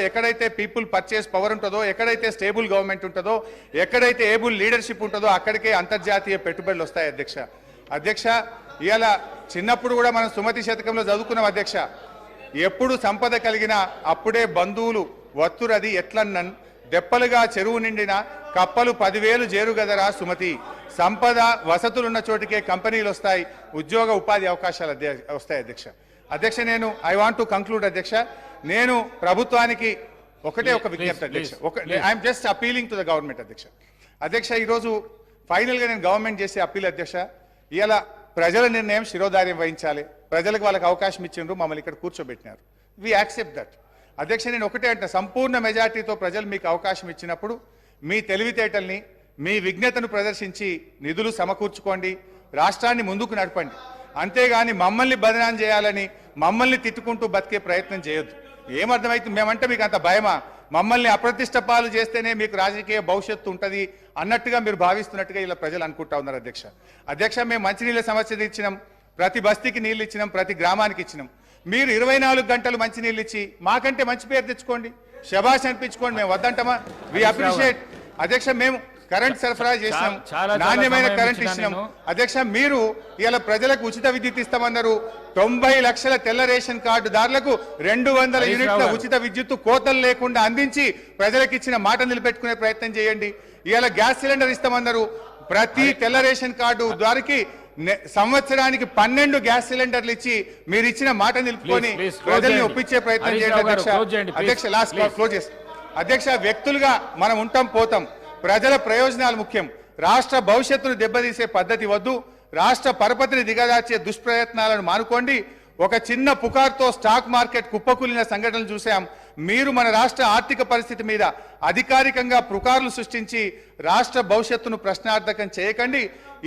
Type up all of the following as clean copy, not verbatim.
ఎక్కడైతే people purchase power ఉంటుందో, ఎక్కడైతే స్టేబుల్ గవర్నమెంట్ ఉంటుందో, ఎక్కడైతే ఏబుల్ లీడర్షిప్ ఉంటుందో అక్కడికే అంతర్జాతీయ పెట్టుబడులు వస్తాయి అధ్యక్ష. ఇవాళ చిన్నప్పుడు కూడా మనం సుమతి శతకంలో చదువుకున్నాం అధ్యక్ష. ఎప్పుడు సంపద కలిగినా అప్పుడే బంధువులు వత్తురది ఎట్లన్నన్ దెప్పలుగా చెరువు నిండిన కప్పలు 10,000 చేరుగదరా సుమతి. సంపద వసతులున్న చోటికే కంపెనీలు వస్తాయి, ఉద్యోగ ఉపాధి అవకాశాలు వస్తాయి అధ్యక్ష. నేను ఐ వాంట్ టు కంక్లూడ్ అధ్యక్ష. నేను ప్రభుత్వానికి ఒకటే ఒక విజ్ఞప్తి అధ్యక్ష. I'm just appealing to the government అధ్యక్ష. ఈరోజు ఫైనల్గా నేను గవర్నమెంట్ చేసే అప్పీల్ అధ్యక్ష. ఇవాళ ప్రజల నిర్ణయం శిరోధార్యం వహించాలి. ప్రజలకు వాళ్ళకి అవకాశం ఇచ్చిండ్రు, మమ్మల్ని ఇక్కడ కూర్చోబెట్టినారు. వి యాక్సెప్ట్ దట్ అధ్యక్ష. నేను ఒకటే అంటే సంపూర్ణ మెజార్టీతో ప్రజలు మీకు అవకాశం ఇచ్చినప్పుడు మీ తెలివితేటల్ని, మీ విజ్ఞతను ప్రదర్శించి నిధులు సమకూర్చుకోండి, రాష్ట్రాన్ని ముందుకు నడపండి. అంతేగాని మమ్మల్ని బదనాం చేయాలని, మమ్మల్ని తిట్టుకుంటూ బతికే ప్రయత్నం చేయొద్దు. ఏమర్థమైతుంది? మేమంటే మీకు అంత భయమా? మమ్మల్ని అప్రతిష్ట పాలు చేస్తేనే మీకు రాజకీయ భవిష్యత్తు ఉంటుంది అన్నట్టుగా మీరు భావిస్తున్నట్టుగా ఇలా ప్రజలు అనుకుంటా ఉన్నారు అధ్యక్ష. మేము మంచినీళ్ళ సమస్య ఇచ్చినాం, ప్రతి బస్తీకి నీళ్ళు ఇచ్చినాం, ప్రతి గ్రామానికి ఇచ్చినాం. మీరు 24 గంటలు మంచినీళ్ళు ఇచ్చి మాకంటే మంచి పేరు తెచ్చుకోండి, శబాష్ అనిపించుకోండి. మేము వద్దంటామా? వి అప్రిషియేట్ అధ్యక్ష. మేము కరెంట్ సరఫరా చేసినాం, నాణ్యమైన కరెంట్ ఇచ్చినాం అధ్యక్ష. మీరు ఇలా ప్రజలకు ఉచిత విద్యుత్ ఇస్తామన్నారు. 90 లక్షల తెల్ల రేషన్ కార్డుదారులకు 200 యూనిట్ల ఉచిత విద్యుత్ కోతలు లేకుండా అందించి ప్రజలకు ఇచ్చిన మాట నిలబెట్టుకునే ప్రయత్నం చేయండి. ఇవాళ గ్యాస్ సిలిండర్ ఇస్తామన్నారు. ప్రతి తెల్ల రేషన్ కార్డు ద్వారాకి సంవత్సరానికి 12 గ్యాస్ సిలిండర్లు ఇచ్చి మీరు ఇచ్చిన మాట నిలుపుకొని ప్రజల్ని ఒప్పించే ప్రయత్నం చేయండి అధ్యక్ష. లాస్ట్ క్లోజ్ చేస్తాం అధ్యక్ష. వ్యక్తులుగా మనం ఉంటాం పోతాం, ప్రజల ప్రయోజనాలు ముఖ్యం. రాష్ట్ర భవిష్యత్తును దెబ్బతీసే పద్ధతి వద్దు. రాష్ట్ర పరపతిని దిగదార్చే దుష్ప్రయత్నాలను మానుకోండి. ఒక చిన్న పుకార్తో స్టాక్ మార్కెట్ కుప్పకూలిన సంఘటనలు చూసాం. మీరు మన రాష్ట్ర ఆర్థిక పరిస్థితి మీద అధికారికంగా పుకార్లు సృష్టించి రాష్ట్ర భవిష్యత్తును ప్రశ్నార్థకం చేయకండి.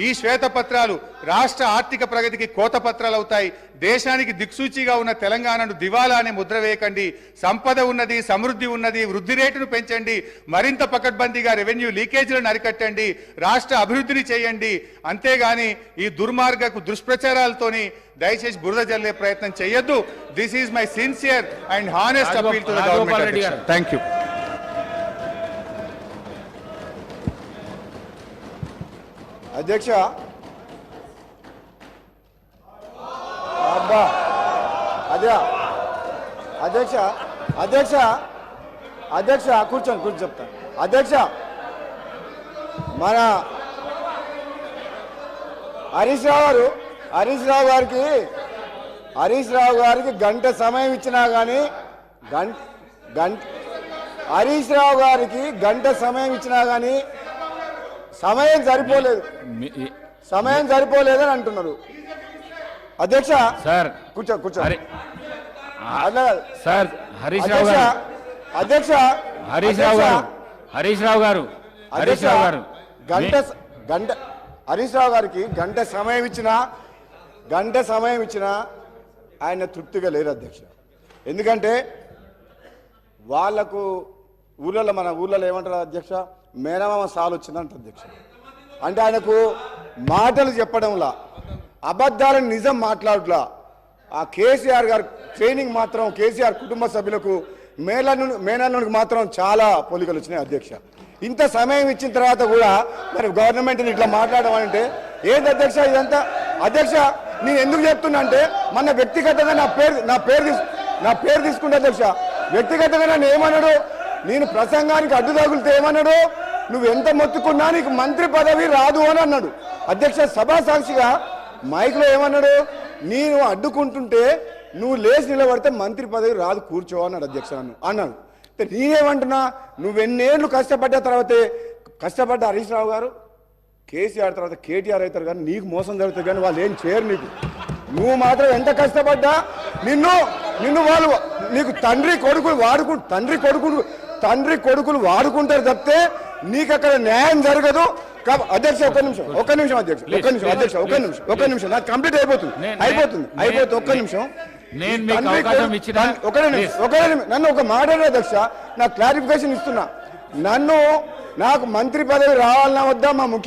ఈ శ్వేతపత్రాలు రాష్ట్ర ఆర్థిక ప్రగతికి కోత పత్రాలు అవుతాయి. దేశానికి దిక్సూచిగా ఉన్న తెలంగాణను దివాలా అనే ముద్ర వేయకండి. సంపద ఉన్నది, సమృద్ధి ఉన్నది, వృద్ధి రేటును పెంచండి. మరింత పకడ్బందీగా రెవెన్యూ లీకేజీలను అరికట్టండి, రాష్ట్ర అభివృద్ధిని చేయండి. అంతేగాని ఈ దుర్మార్గపు దుష్ప్రచారాలతోని దయచేసి బురద జల్లే ప్రయత్నం చేయొద్దు. This is my sincere and honest appeal to the government. Thank you అధ్యక్ష. అబ్బా అధ్యక్ష కూర్చోండి చెప్తాను అధ్యక్ష. మన హరీష్ రావు గారికి గంట సమయం ఇచ్చినా కానీ హరీష్ రావు గారికి గంట సమయం ఇచ్చినా కానీ సమయం సరిపోలేదని అంటున్నారు అధ్యక్ష. సార్ కూర్చో సార్. హరీష్ రావు గారు హరీష్ రావు గారికి గంట సమయం ఇచ్చినా ఆయన తృప్తిగా లేరు అధ్యక్ష. ఎందుకంటే వాళ్లకు మన ఊళ్ళలో ఏమంటారు అధ్యక్ష, మేనమామ సాలు వచ్చిందంట అధ్యక్ష. అంటే ఆయనకు మాటలు చెప్పడంలా, అబద్ధాలను నిజం మాట్లాడలా. ఆ కేసీఆర్ గారు ట్రైనింగ్ మాత్రం కేసీఆర్ కుటుంబ సభ్యులకు మేనల్లునికి మాత్రం చాలా పోలికలు వచ్చినాయి అధ్యక్ష. ఇంత సమయం ఇచ్చిన తర్వాత కూడా మరి గవర్నమెంట్ని ఇట్లా మాట్లాడడం అంటే ఏంటి అధ్యక్ష ఇదంతా? అధ్యక్ష నేను ఎందుకు చెప్తున్నా అంటే మన వ్యక్తిగతంగా నా పేరు తీసుకుంటా అధ్యక్ష. వ్యక్తిగతంగా నన్ను ఏమన్నాడు, నేను ప్రసంగానికి అడ్డు తగులితే ఏమన్నాడు, నువ్వు ఎంత మొత్తుకున్నా నీకు మంత్రి పదవి రాదు అని అన్నాడు అధ్యక్ష. సభా సాక్షిగా మైక్లో ఏమన్నాడు, నేను అడ్డుకుంటుంటే నువ్వు లేచి నిలబడితే మంత్రి పదవి రాదు, కూర్చో అన్నాడు అధ్యక్ష. అన్నాడు. నేనేమంటున్నా, నువ్వెన్నేళ్ళు కష్టపడ్డ హరీష్ రావు గారు కేసీఆర్ తర్వాత కేటీఆర్ అవుతారు కానీ నీకు మోసం జరుగుతుంది కానీ వాళ్ళు ఏం చేయరు నీకు. నువ్వు మాత్రం ఎంత కష్టపడ్డా నిన్ను వాళ్ళు నీకు తండ్రి కొడుకులు వాడుకుంటారు తప్పితే నీకు అక్కడ న్యాయం జరగదు. అధ్యక్ష ఒక్క నిమిషం అధ్యక్ష నాకు కంప్లీట్ అయిపోతుంది. ఒక్క నిమిషం నన్ను ఒక మాట అధ్యక్ష, నాకు క్లారిఫికేషన్ ఇస్తున్నా. నాకు మంత్రి పదవి రావాలన్నా వద్దా మా ముఖ్య